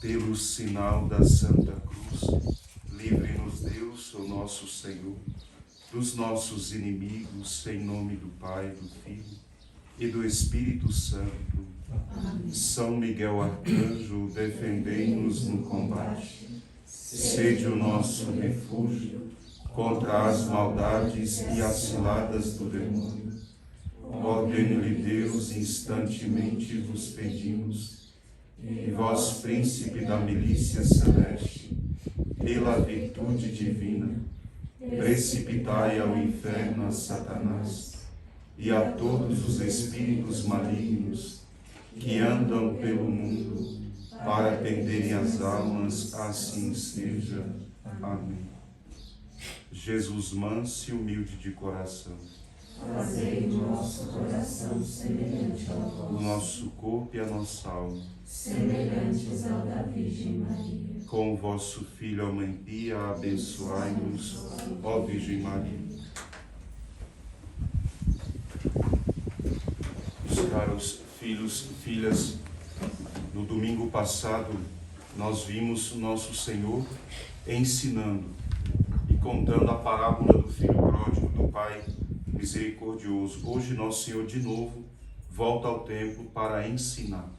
Pelo sinal da Santa Cruz, livre-nos Deus, o nosso Senhor, dos nossos inimigos, em nome do Pai, do Filho e do Espírito Santo. Amém. São Miguel Arcanjo, defendei-nos no combate. Sede o nosso refúgio contra as maldades e as ciladas do demônio. Ordene-lhe Deus, instantemente vos pedimos, e vós, príncipe da milícia celeste, pela virtude divina, precipitai ao inferno a Satanás e a todos os espíritos malignos que andam pelo mundo para perderem as almas, assim seja. Amém. Jesus manso e humilde de coração, fazei o nosso coração semelhante ao vosso, o nosso corpo e a nossa alma semelhantes ao da Virgem Maria. Com o vosso Filho, a Mãe Pia, abençoai-nos, ó Virgem Maria. Meus caros filhos e filhas, no domingo passado nós vimos o nosso Senhor ensinando e contando a parábola do filho pródigo, do Pai misericordioso. Hoje nosso Senhor de novo volta ao templo para ensinar.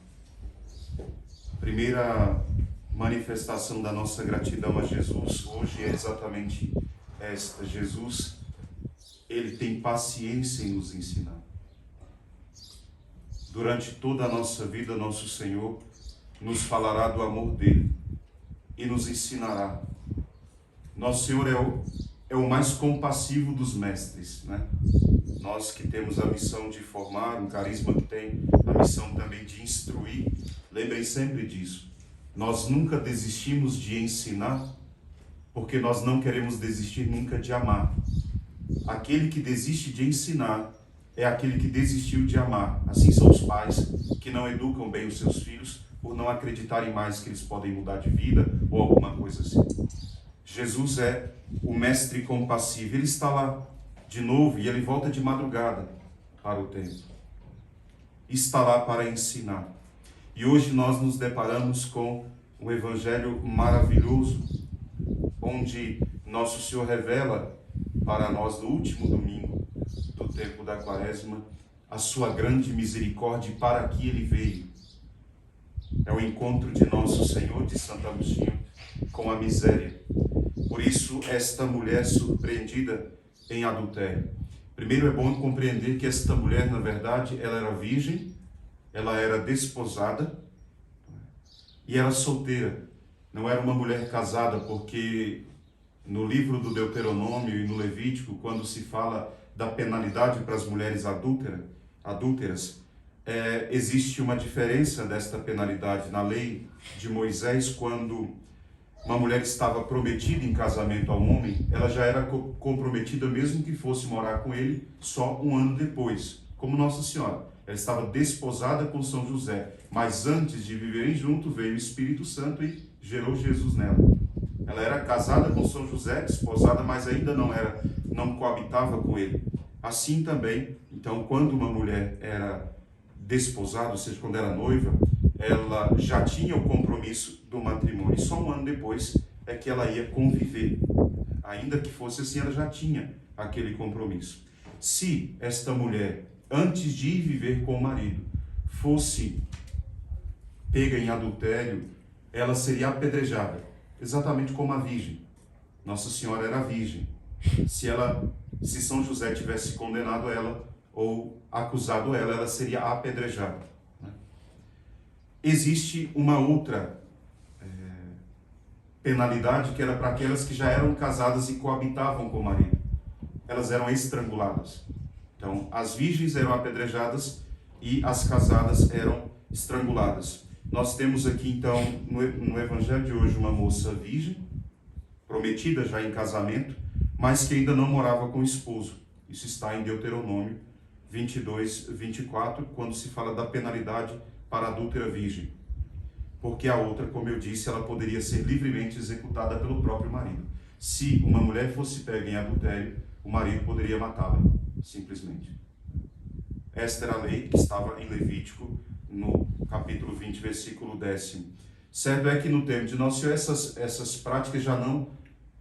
Primeira manifestação da nossa gratidão a Jesus hoje é exatamente esta. Jesus, ele tem paciência em nos ensinar. Durante toda a nossa vida, nosso Senhor nos falará do amor dele e nos ensinará. Nosso Senhor é o mais compassivo dos mestres, né? Nós que temos a missão de formar, um carisma que tem a missão também de instruir, lembrem sempre disso. Nós nunca desistimos de ensinar, porque nós não queremos desistir nunca de amar. Aquele que desiste de ensinar é aquele que desistiu de amar. Assim são os pais que não educam bem os seus filhos por não acreditarem mais que eles podem mudar de vida ou alguma coisa assim. Jesus é o mestre compassivo. Ele está lá de novo e ele volta de madrugada para o templo. Está lá para ensinar. E hoje nós nos deparamos com um evangelho maravilhoso, onde nosso Senhor revela para nós no último domingo do tempo da Quaresma a sua grande misericórdia para que ele veio. É o encontro de nosso Senhor, de Santo Agostinho, com a miséria. Por isso, esta mulher surpreendida em adultério. Primeiro é bom compreender que esta mulher, na verdade, ela era virgem, ela era desposada e era solteira. Não era uma mulher casada, porque no livro do Deuteronômio e no Levítico, quando se fala da penalidade para as mulheres adúlteras, existe uma diferença desta penalidade na lei de Moisés. Quando uma mulher estava prometida em casamento a um homem, ela já era comprometida mesmo que fosse morar com ele só um ano depois, como Nossa Senhora. Ela estava desposada com São José, mas antes de viverem junto veio o Espírito Santo e gerou Jesus nela. Ela era casada com São José, desposada, mas ainda não coabitava com ele. Assim também, então, quando uma mulher era desposada, ou seja, quando era noiva, ela já tinha o compromisso do matrimônio. E só um ano depois é que ela ia conviver. Ainda que fosse assim, ela já tinha aquele compromisso. Se esta mulher, antes de ir viver com o marido, fosse pega em adultério, ela seria apedrejada, exatamente como a virgem. Nossa Senhora era virgem. Se São José tivesse condenado ela ou acusado ela, ela seria apedrejada, né? existe uma outra penalidade que era para aquelas que já eram casadas e coabitavam com o marido. Elas eram estranguladas. Então, as virgens eram apedrejadas e as casadas eram estranguladas. Nós temos aqui, então, no evangelho de hoje, uma moça virgem, prometida já em casamento, mas que ainda não morava com o esposo. Isso está em Deuteronômio 22, 24, quando se fala da penalidade para a adúltera virgem. Porque a outra, como eu disse, ela poderia ser livremente executada pelo próprio marido. Se uma mulher fosse pega em adultério, o marido poderia matá-la, simplesmente. Esta era a lei que estava em Levítico, no capítulo 20, versículo 10. Certo é que no tempo de Nosso Senhor essas práticas já não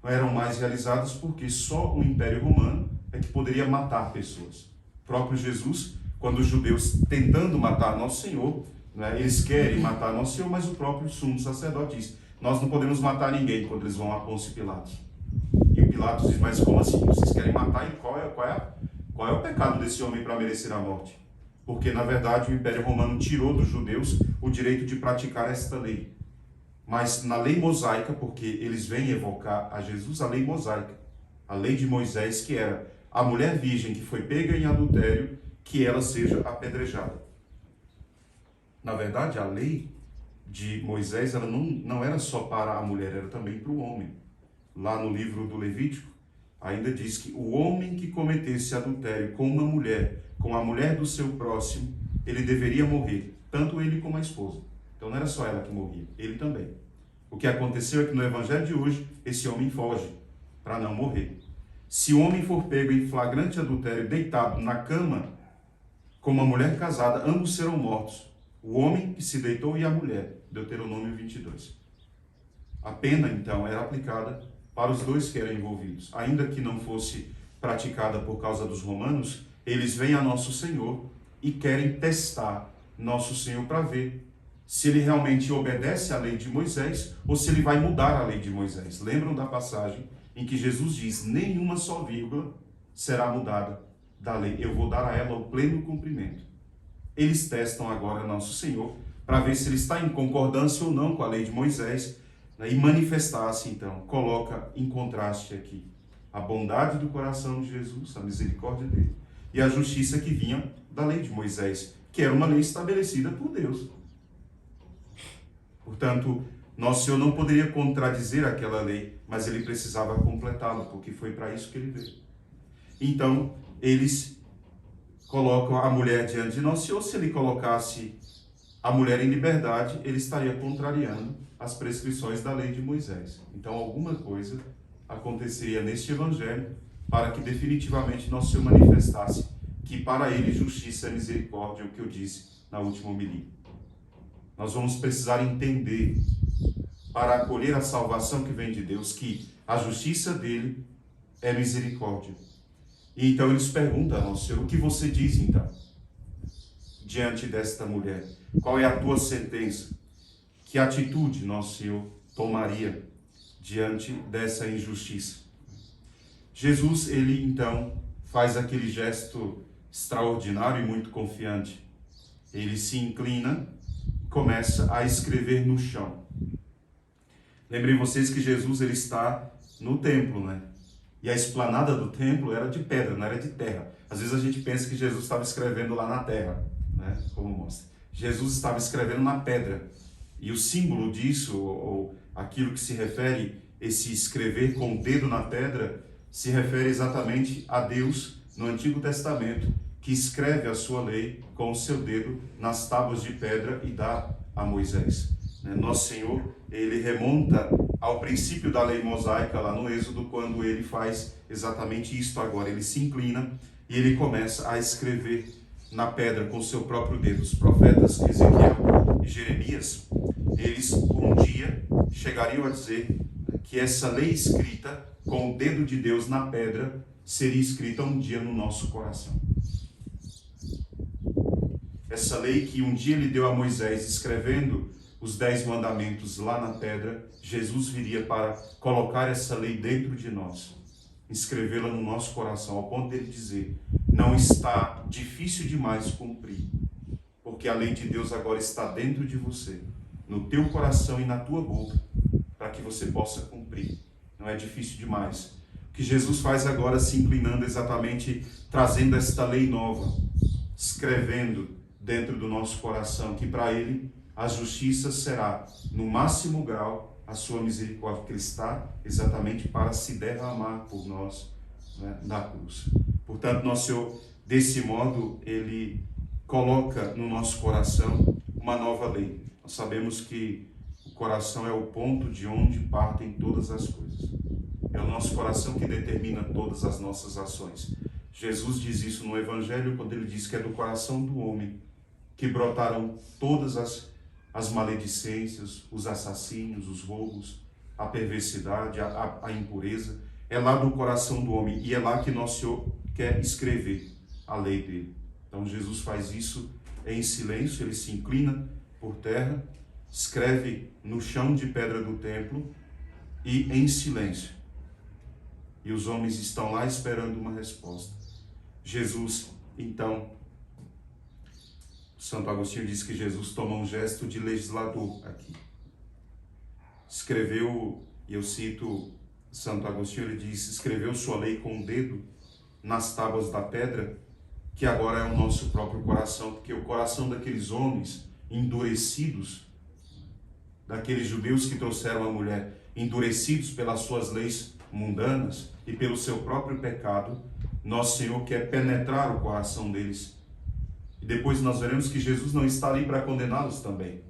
eram mais realizadas, porque só o Império Romano é que poderia matar pessoas. O próprio Jesus, quando os judeus tentando matar Nosso Senhor, né, eles querem matar Nosso Senhor, mas o próprio sumo sacerdote diz: nós não podemos matar ninguém quando eles vão a Pôncio Pilatos. E o Pilatos diz: mas como assim? Vocês querem matar ele? Qual é o pecado desse homem para merecer a morte? Porque, na verdade, o Império Romano tirou dos judeus o direito de praticar esta lei. Mas na lei mosaica, porque eles vêm evocar a Jesus, a lei mosaica, a lei de Moisés, que era a mulher virgem que foi pega em adultério, que ela seja apedrejada. Na verdade, a lei de Moisés ela não era só para a mulher, era também para o homem. Lá no livro do Levítico, ainda diz que o homem que cometesse adultério com uma mulher, com a mulher do seu próximo, ele deveria morrer, tanto ele como a esposa. Então não era só ela que morria, ele também. O que aconteceu é que no evangelho de hoje, esse homem foge para não morrer. Se o homem for pego em flagrante adultério, deitado na cama com uma mulher casada, ambos serão mortos. O homem que se deitou e a mulher. Deuteronômio 22. A pena, então, era aplicada para os dois que eram envolvidos. Ainda que não fosse praticada por causa dos romanos, eles vêm a Nosso Senhor e querem testar Nosso Senhor para ver se ele realmente obedece à lei de Moisés ou se ele vai mudar a lei de Moisés. Lembram da passagem em que Jesus diz: nenhuma só vírgula será mudada da lei. Eu vou dar a ela o pleno cumprimento. Eles testam agora Nosso Senhor para ver se ele está em concordância ou não com a lei de Moisés, né, e manifestar-se, então, coloca em contraste aqui a bondade do coração de Jesus, a misericórdia dele, e a justiça que vinha da lei de Moisés, que era uma lei estabelecida por Deus. Portanto, Nosso Senhor não poderia contradizer aquela lei, mas ele precisava completá-la, porque foi para isso que ele veio. Então, eles colocam a mulher diante de Nosso Senhor. Se ele colocasse a mulher em liberdade, ele estaria contrariando as prescrições da lei de Moisés. Então, alguma coisa aconteceria neste evangelho para que definitivamente Nosso Senhor manifestasse que para ele justiça é misericórdia, o que eu disse na última homilia. Nós vamos precisar entender, para acolher a salvação que vem de Deus, que a justiça dele é misericórdia. E então eles perguntam a Nosso Senhor: o que você diz então diante desta mulher? Qual é a tua sentença? Que atitude Nosso Senhor tomaria diante dessa injustiça? Jesus, ele então faz aquele gesto extraordinário e muito confiante. Ele se inclina e começa a escrever no chão. Lembrem vocês que Jesus ele está no templo, né? E a esplanada do templo era de pedra, não era de terra. Às vezes a gente pensa que Jesus estava escrevendo lá na terra, né? Como mostra. Jesus estava escrevendo na pedra. E o símbolo disso, ou aquilo que se refere, esse escrever com o dedo na pedra, se refere exatamente a Deus no Antigo Testamento, que escreve a sua lei com o seu dedo nas tábuas de pedra e dá a Moisés. Nosso Senhor, ele remonta ao princípio da lei mosaica lá no Êxodo, quando ele faz exatamente isto agora. Ele se inclina e ele começa a escrever na pedra com o seu próprio dedo. Os profetas Ezequiel e Jeremias, eles um dia chegariam a dizer que essa lei escrita com o dedo de Deus na pedra seria escrita um dia no nosso coração. Essa lei que um dia ele deu a Moisés, escrevendo os 10 mandamentos lá na pedra, Jesus viria para colocar essa lei dentro de nós, escrevê-la no nosso coração, ao ponto de ele dizer: não está difícil demais cumprir, porque a lei de Deus agora está dentro de você, no teu coração e na tua boca, para que você possa cumprir. Não é difícil demais. O que Jesus faz agora, se inclinando exatamente, trazendo esta lei nova, escrevendo dentro do nosso coração, que para Ele a justiça será, no máximo grau, a sua misericórdia, que Ele está exatamente para se derramar por nós, né, na cruz. Portanto, nosso Senhor, desse modo, Ele coloca no nosso coração uma nova lei. Nós sabemos que o coração é o ponto de onde partem todas as coisas. É o nosso coração que determina todas as nossas ações. Jesus diz isso no Evangelho, quando ele diz que é do coração do homem que brotaram todas as maledicências, os assassínios, os roubos, a perversidade, a impureza. É lá do coração do homem, e é lá que nosso Senhor quer escrever a lei dele. Então Jesus faz isso em silêncio, ele se inclina por terra, escreve no chão de pedra do templo e em silêncio. E os homens estão lá esperando uma resposta. Jesus, então, Santo Agostinho diz que Jesus toma um gesto de legislador aqui. Escreveu, e eu cito Santo Agostinho, ele diz, escreveu sua lei com o dedo nas tábuas da pedra, que agora é o nosso próprio coração, porque o coração daqueles homens endurecidos, daqueles judeus que trouxeram a mulher, endurecidos pelas suas leis mundanas e pelo seu próprio pecado, nosso Senhor quer penetrar o coração deles. E depois nós veremos que Jesus não está ali para condená-los também.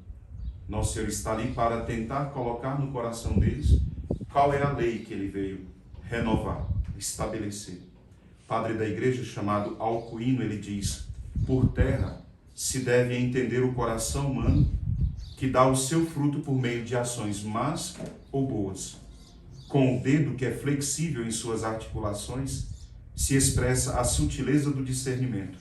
Nosso Senhor está ali para tentar colocar no coração deles qual é a lei que ele veio renovar, estabelecer. Padre da igreja chamado Alcuino, ele diz, por terra se deve entender o coração humano que dá o seu fruto por meio de ações más ou boas. Com o dedo que é flexível em suas articulações, se expressa a sutileza do discernimento.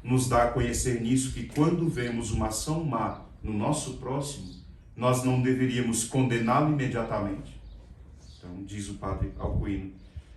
Nos dá a conhecer nisso que quando vemos uma ação má no nosso próximo, nós não deveríamos condená-lo imediatamente. Então, diz o padre Alcuino,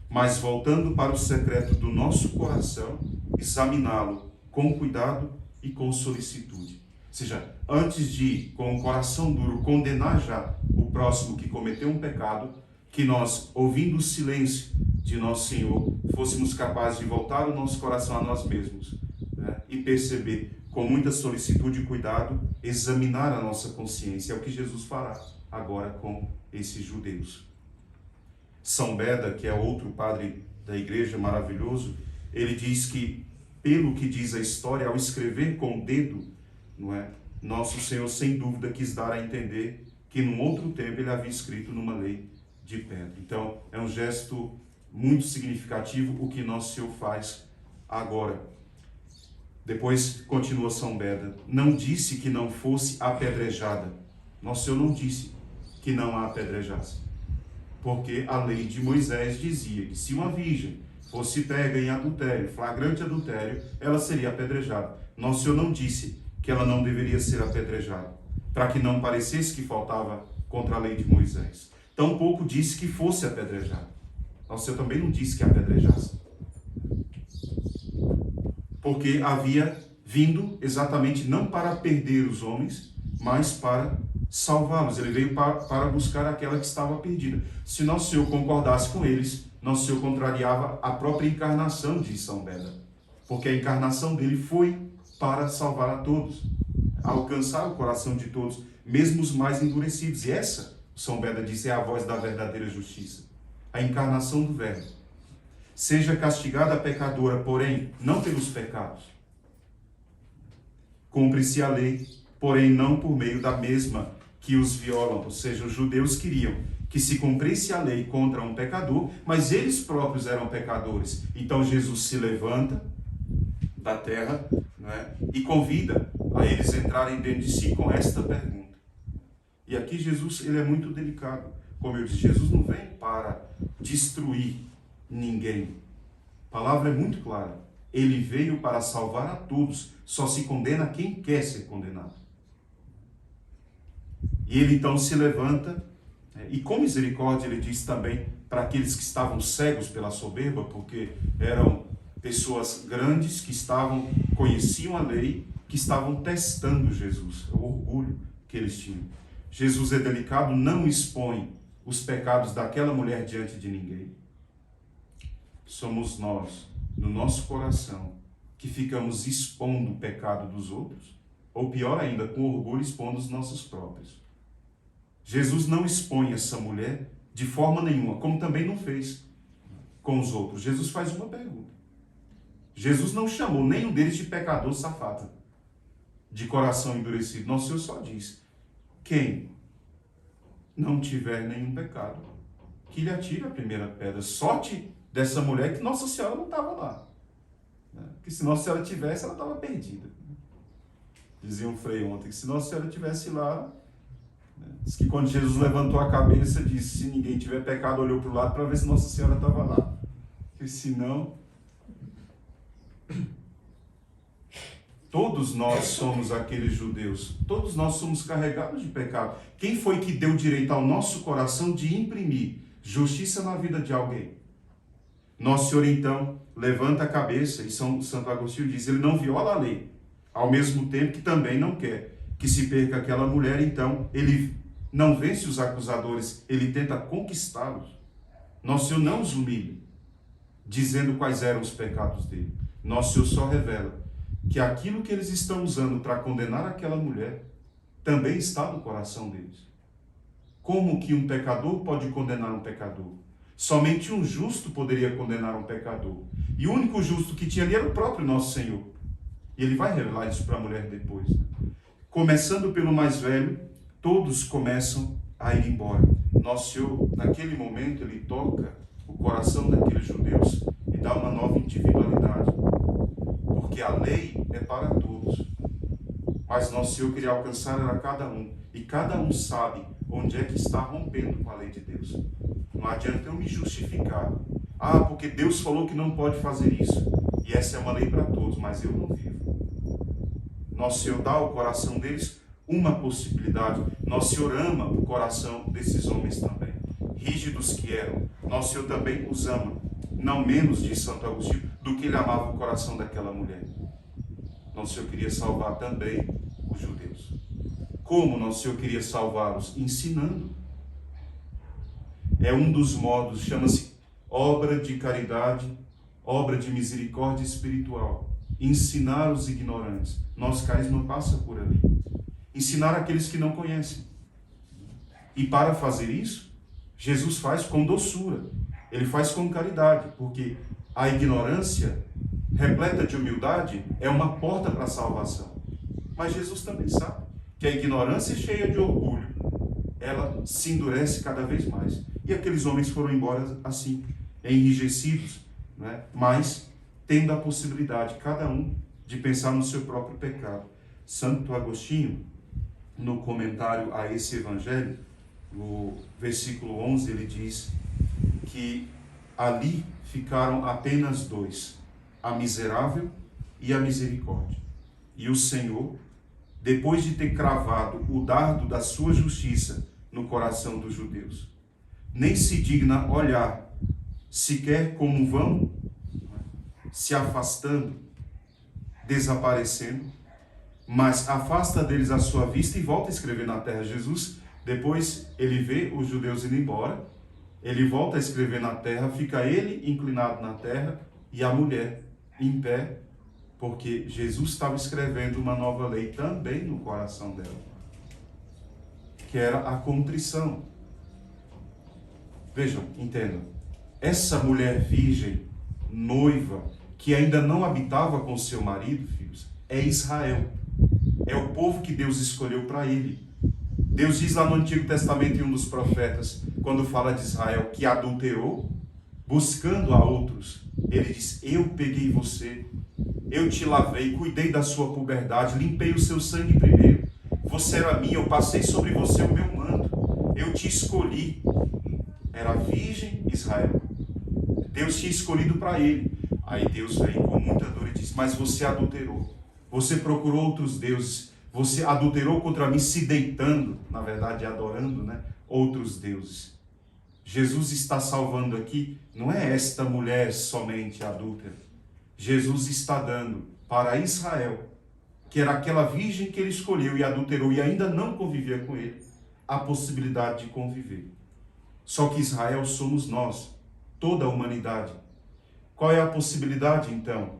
mas voltando para o secreto do nosso coração, examiná-lo com cuidado e com solicitude. Ou seja, antes de, com o coração duro, condenar já o próximo que cometeu um pecado, que nós, ouvindo o silêncio de nosso Senhor, fôssemos capazes de voltar o nosso coração a nós mesmos, né? E perceber, com muita solicitude e cuidado, examinar a nossa consciência. É o que Jesus fará agora com esses judeus. São Beda, que é outro padre da igreja maravilhoso, ele diz que, pelo que diz a história, ao escrever com o dedo, não é? Nosso Senhor, sem dúvida, quis dar a entender que num outro tempo ele havia escrito numa lei de pedra. Então, é um gesto muito significativo o que Nosso Senhor faz agora. Depois, continua São Beda, não disse que não fosse apedrejada. Nosso Senhor não disse que não a apedrejasse. Porque a lei de Moisés dizia que se uma virgem fosse pega em adultério, flagrante adultério, ela seria apedrejada. Nosso Senhor não disse que ela não deveria ser apedrejada, para que não parecesse que faltava contra a lei de Moisés. Tampouco disse que fosse apedrejada. Nosso Senhor também não disse que apedrejasse. Porque havia vindo exatamente não para perder os homens, mas para salvá-los. Ele veio para buscar aquela que estava perdida. Se Nosso Senhor concordasse com eles, Nosso Senhor contrariava a própria encarnação de São Beda. Porque a encarnação dele foi para salvar a todos, alcançar o coração de todos, mesmo os mais endurecidos. E essa, São Beda diz, é a voz da verdadeira justiça. A encarnação do Verbo. Seja castigada a pecadora, porém, não pelos pecados. Cumpre-se a lei, porém não por meio da mesma que os violam. Ou seja, os judeus queriam que se cumprisse a lei contra um pecador, mas eles próprios eram pecadores. Então Jesus se levanta da terra, não é? E convida a eles entrarem dentro de si com esta pergunta. E aqui Jesus, ele é muito delicado. Como eu disse, Jesus não vem para destruir ninguém. A palavra é muito clara. Ele veio para salvar a todos. Só se condena quem quer ser condenado. E ele então se levanta, e com misericórdia ele diz também para aqueles que estavam cegos pela soberba, porque eram pessoas grandes que conheciam a lei, que que estavam testando Jesus, o orgulho que eles tinham. Jesus é delicado, não expõe os pecados daquela mulher diante de ninguém. Somos nós, no nosso coração, que ficamos expondo o pecado dos outros, ou pior ainda, com orgulho expondo os nossos próprios. Jesus não expõe essa mulher de forma nenhuma, como também não fez com os outros. Jesus faz uma pergunta. Jesus não chamou nenhum deles de pecador safado, de coração endurecido. Nosso Senhor só diz: quem não tiver nenhum pecado, que lhe atire a primeira pedra. Sorte dessa mulher que Nossa Senhora não estava lá. Porque se Nossa Senhora tivesse, ela estava perdida. Dizia um frei ontem que se Nossa Senhora tivesse lá, diz que quando Jesus levantou a cabeça, disse: se ninguém tiver pecado, olhou para o lado para ver se Nossa Senhora estava lá. Porque senão... Todos nós somos aqueles judeus, todos nós somos carregados de pecado. Quem foi que deu direito ao nosso coração de imprimir justiça na vida de alguém? Nosso Senhor, então, levanta a cabeça, e Santo Agostinho diz: ele não viola a lei, ao mesmo tempo que também não quer que se perca aquela mulher. Então ele não vence os acusadores, ele tenta conquistá-los. Nosso Senhor não os humilha, dizendo quais eram os pecados dele. Nosso Senhor só revela que aquilo que eles estão usando para condenar aquela mulher também está no coração deles. Como que um pecador pode condenar um pecador? Somente um justo poderia condenar um pecador. E o único justo que tinha ali era o próprio Nosso Senhor. E ele vai revelar isso para a mulher depois. Começando pelo mais velho, todos começam a ir embora. Nosso Senhor, naquele momento, ele toca o coração daqueles judeus e dá uma nova individualidade. Porque a lei é para todos, mas Nosso Senhor queria alcançar a cada um, e cada um sabe onde é que está rompendo com a lei de Deus. Não adianta eu me justificar. Porque Deus falou que não pode fazer isso, e essa é uma lei para todos, mas eu não vivo. Nosso Senhor dá ao coração deles uma possibilidade. Nosso Senhor ama o coração desses homens também, rígidos que eram. Nosso Senhor também os ama, não menos, diz Santo Agostinho, do que ele amava o coração daquela mulher. Nosso Senhor queria salvar também os judeus. Como Nosso Senhor queria salvá-los? Ensinando. É um dos modos, chama-se obra de caridade, obra de misericórdia espiritual. Ensinar os ignorantes. Nosso carisma passa por ali. Ensinar aqueles que não conhecem. E para fazer isso, Jesus faz com doçura. Ele faz com caridade, porque a ignorância repleta de humildade é uma porta para a salvação. Mas Jesus também sabe que a ignorância cheia de orgulho, ela se endurece cada vez mais. E aqueles homens foram embora assim, enrijecidos, né? Mas tendo a possibilidade, cada um, de pensar no seu próprio pecado. Santo Agostinho, no comentário a esse evangelho, no versículo 11, ele diz que ali ficaram apenas dois, a miserável e a misericórdia. E o Senhor, depois de ter cravado o dardo da sua justiça no coração dos judeus, nem se digna olhar sequer como vão se afastando, desaparecendo, mas afasta deles a sua vista e volta a escrever na terra. Jesus, depois ele vê os judeus indo embora, ele volta a escrever na terra, fica ele inclinado na terra e a mulher em pé, porque Jesus estava escrevendo uma nova lei também no coração dela, que era a contrição. Vejam, entendam, essa mulher virgem, noiva, que ainda não habitava com seu marido, filhos, é Israel. É o povo que Deus escolheu para ele. Deus diz lá no Antigo Testamento, em um dos profetas, quando fala de Israel, que adulterou, buscando a outros. Ele diz: eu peguei você, eu te lavei, cuidei da sua puberdade, limpei o seu sangue primeiro. Você era minha, eu passei sobre você o meu manto, eu te escolhi. Era virgem Israel. Deus tinha escolhido para ele. Aí Deus vem com muita dor e diz: mas você adulterou. Você procurou outros deuses. Você adulterou contra mim, se deitando, na verdade adorando, né, outros deuses. Jesus está salvando aqui, não é esta mulher somente adúltera. Jesus está dando para Israel, que era aquela virgem que ele escolheu e adulterou e ainda não convivia com ele, a possibilidade de conviver. Só que Israel somos nós, toda a humanidade. Qual é a possibilidade, então,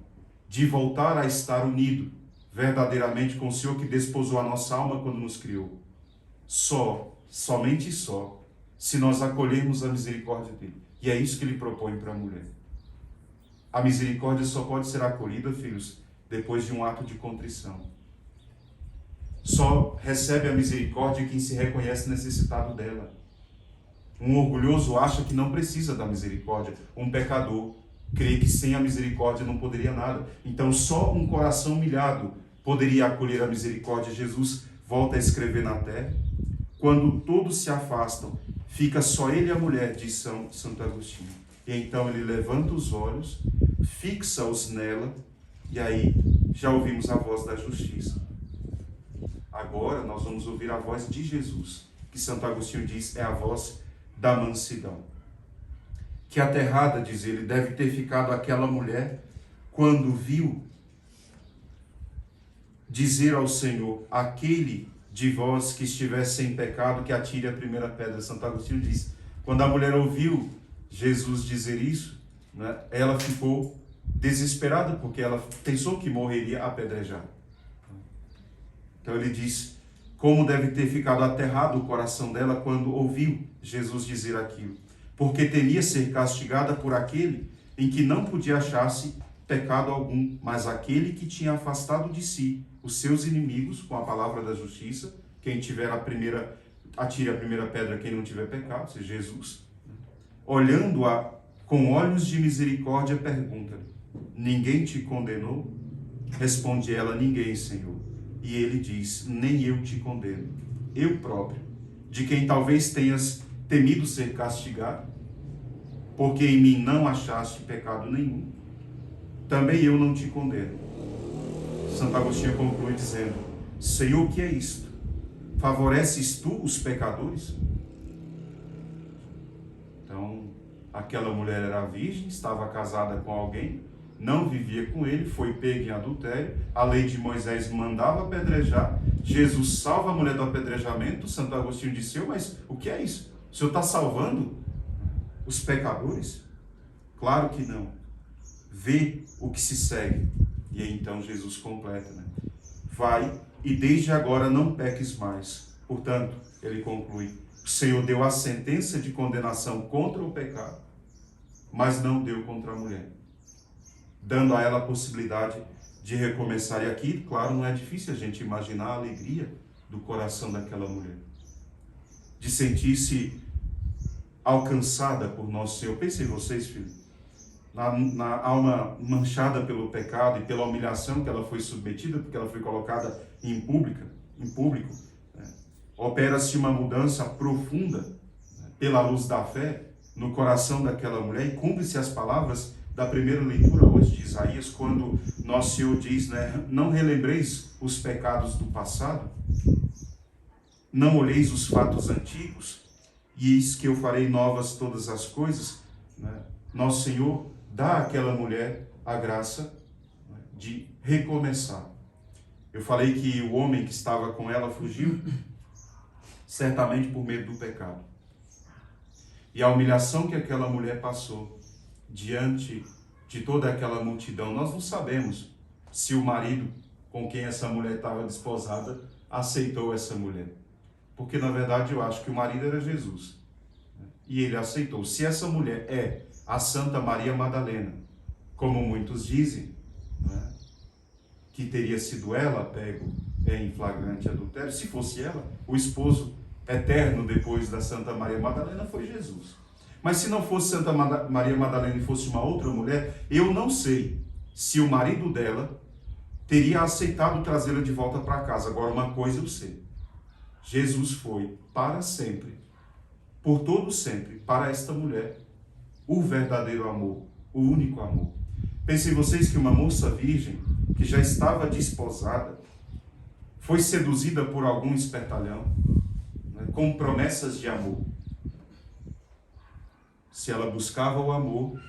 de voltar a estar unido verdadeiramente com o Senhor que desposou a nossa alma quando nos criou? Somente só, se nós acolhermos a misericórdia dele. E é isso que ele propõe para a mulher. A misericórdia só pode ser acolhida, filhos, depois de um ato de contrição. Só recebe a misericórdia quem se reconhece necessitado dela. Um orgulhoso acha que não precisa da misericórdia. Um pecador crê que sem a misericórdia não poderia nada. Então só um coração humilhado poderia acolher a misericórdia. Jesus volta a escrever na terra: quando todos se afastam, fica só ele e a mulher, diz Santo Agostinho. E então ele levanta os olhos, fixa-os nela, e aí já ouvimos a voz da justiça. Agora nós vamos ouvir a voz de Jesus, que Santo Agostinho diz é a voz da mansidão. Que aterrada, diz ele, deve ter ficado aquela mulher quando viu dizer ao Senhor: aquele de vós que estiver sem pecado, que atire a primeira pedra. Santo Agostinho diz, quando a mulher ouviu Jesus dizer isso, né, ela ficou desesperada, porque ela pensou que morreria apedrejada. Então ele diz, como deve ter ficado aterrado o coração dela quando ouviu Jesus dizer aquilo, porque temia ser castigada por aquele em que não podia achar-se pecado algum, mas aquele que tinha afastado de si os seus inimigos com a palavra da justiça. Quem tiver atire a primeira pedra, quem não tiver pecado, seja Jesus. Olhando-a com olhos de misericórdia, pergunta-lhe: ninguém te condenou? Responde ela: ninguém, Senhor. E ele diz: nem eu te condeno. Eu próprio, de quem talvez tenhas temido ser castigado, porque em mim não achaste pecado nenhum, também eu não te condeno. Santo Agostinho conclui dizendo: Senhor, o que é isto? Favoreces tu os pecadores? Então, aquela mulher era virgem, estava casada com alguém, não vivia com ele, foi pega em adultério, a lei de Moisés mandava apedrejar, Jesus salva a mulher do apedrejamento. Santo Agostinho disse: mas o que é isso? O Senhor está salvando os pecadores? Claro que não. Vê o que se segue. E aí então Jesus completa, né? Vai e desde agora não peques mais. Portanto, ele conclui, o Senhor deu a sentença de condenação contra o pecado, mas não deu contra a mulher, dando a ela a possibilidade de recomeçar. E aqui, claro, não é difícil a gente imaginar a alegria do coração daquela mulher, de sentir-se alcançada por nosso Senhor. Pensem vocês, filho, na alma manchada pelo pecado e pela humilhação que ela foi submetida, porque ela foi colocada em público, né? Opera-se uma mudança profunda, né, pela luz da fé no coração daquela mulher, e cumpre-se as palavras da primeira leitura hoje de Isaías, quando nosso Senhor diz, né, não relembreis os pecados do passado, não olheis os fatos antigos, e eis que eu farei novas todas as coisas, né? Nosso Senhor dá àquela mulher a graça, né, de recomeçar. Eu falei que o homem que estava com ela fugiu, certamente por medo do pecado. E a humilhação que aquela mulher passou diante de toda aquela multidão, nós não sabemos se o marido com quem essa mulher estava desposada aceitou essa mulher. Porque, na verdade, eu acho que o marido era Jesus. E ele aceitou. Se essa mulher é a Santa Maria Madalena, como muitos dizem, né, que teria sido ela pego em flagrante adultério, se fosse ela, o esposo eterno depois da Santa Maria Madalena foi Jesus. Mas se não fosse Santa Maria Madalena e fosse uma outra mulher, eu não sei se o marido dela teria aceitado trazê-la de volta para casa. Agora, uma coisa eu sei: Jesus foi para sempre, por todo sempre, para esta mulher, o verdadeiro amor, o único amor. Pensem vocês que uma moça virgem, que já estava desposada, foi seduzida por algum espertalhão, né, com promessas de amor. Se ela buscava o amor,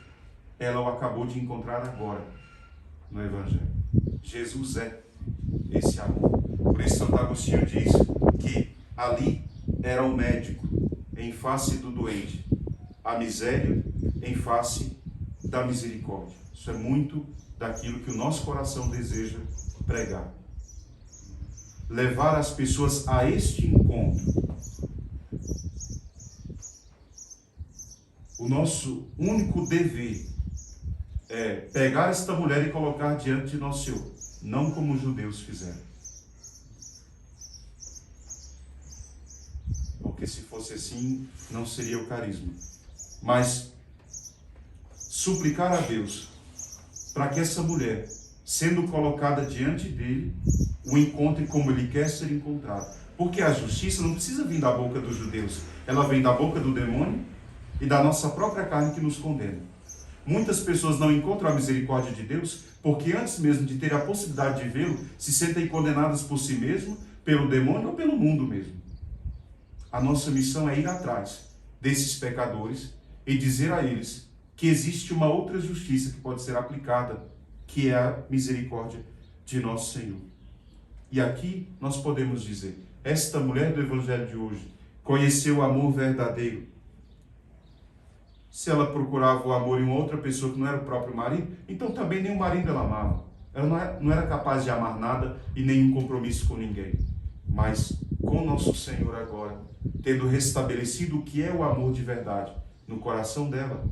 ela o acabou de encontrar agora no Evangelho. Jesus é esse amor. Por isso Santo Agostinho diz que ali era o médico em face do doente, a miséria em face da misericórdia. Isso é muito daquilo que o nosso coração deseja pregar. Levar as pessoas a este encontro. O nosso único dever é pegar esta mulher e colocar diante de nosso Senhor, não como os judeus fizeram. Porque se fosse assim, não seria o carisma. Mas suplicar a Deus para que essa mulher, sendo colocada diante dele, o encontre como ele quer ser encontrado. Porque a justiça não precisa vir da boca dos judeus, ela vem da boca do demônio e da nossa própria carne que nos condena. Muitas pessoas não encontram a misericórdia de Deus porque antes mesmo de ter a possibilidade de vê-lo, se sentem condenadas por si mesmo, pelo demônio ou pelo mundo mesmo. A nossa missão é ir atrás desses pecadores e dizer a eles que existe uma outra justiça que pode ser aplicada, que é a misericórdia de nosso Senhor. E aqui nós podemos dizer, esta mulher do Evangelho de hoje conheceu o amor verdadeiro. Se ela procurava o amor em uma outra pessoa que não era o próprio marido, então também nem o marido ela amava. Ela não era capaz de amar nada e nenhum compromisso com ninguém. Mas com nosso Senhor agora, tendo restabelecido o que é o amor de verdade no coração dela,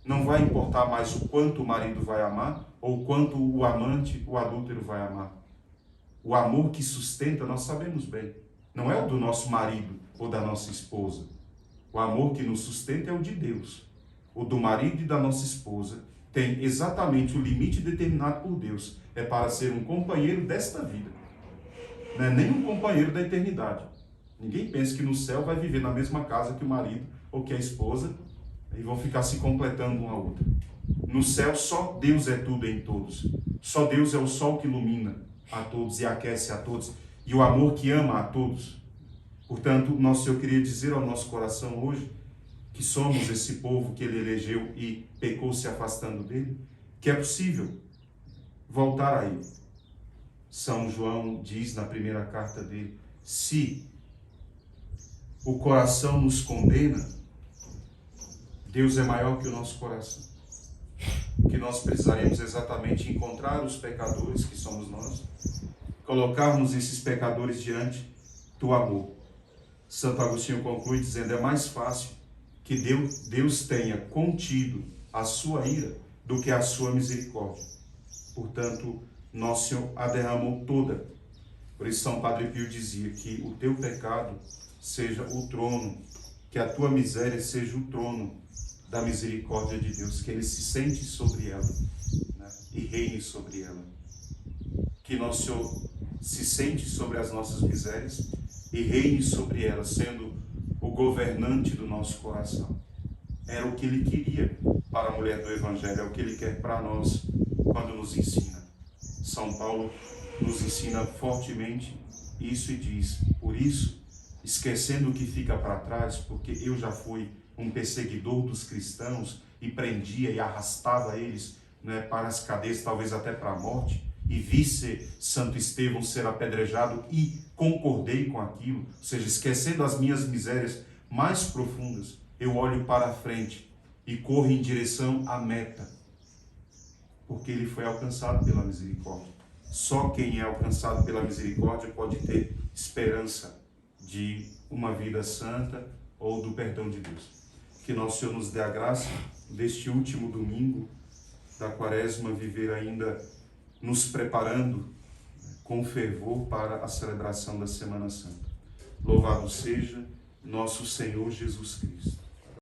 não vai importar mais o quanto o marido vai amar ou o quanto o amante, o adúltero vai amar. O amor que sustenta, nós sabemos bem, não é o do nosso marido ou da nossa esposa. O amor que nos sustenta é o de Deus. O do marido e da nossa esposa tem exatamente o limite determinado por Deus. É para ser um companheiro desta vida. Não é nem um companheiro da eternidade. Ninguém pensa que no céu vai viver na mesma casa que o marido ou que a esposa e vão ficar se completando uma a outra. No céu só Deus é tudo em todos. Só Deus é o sol que ilumina a todos e aquece a todos. E o amor que ama a todos. Portanto, nosso Senhor queria dizer ao nosso coração hoje que somos esse povo que ele elegeu e pecou se afastando dele, que é possível voltar a ele. São João diz na primeira carta dele, se o coração nos condena, Deus é maior que o nosso coração. Que nós precisaremos exatamente encontrar os pecadores, que somos nós, colocarmos esses pecadores diante do amor. Santo Agostinho conclui dizendo, é mais fácil que Deus tenha contido a sua ira do que a sua misericórdia. Portanto, nosso Senhor a derramou toda. Por isso São Padre Pio dizia que o teu pecado seja o trono, que a tua miséria seja o trono da misericórdia de Deus, que ele se sente sobre ela, né, e reine sobre ela. Que nosso Senhor se sente sobre as nossas misérias e reine sobre elas, sendo o governante do nosso coração. Era o que ele queria para a mulher do Evangelho, é o que ele quer para nós quando nos ensina. São Paulo nos ensina fortemente isso e diz, por isso, esquecendo o que fica para trás, porque eu já fui um perseguidor dos cristãos e prendia e arrastava eles, né, para as cadeias, talvez até para a morte, e vi Santo Estevão ser apedrejado e concordei com aquilo, ou seja, esquecendo as minhas misérias mais profundas, eu olho para a frente e corro em direção à meta, porque ele foi alcançado pela misericórdia. Só quem é alcançado pela misericórdia pode ter esperança de uma vida santa ou do perdão de Deus. Que nosso Senhor nos dê a graça deste último domingo da Quaresma, viver ainda nos preparando com fervor para a celebração da Semana Santa. Louvado seja nosso Senhor Jesus Cristo.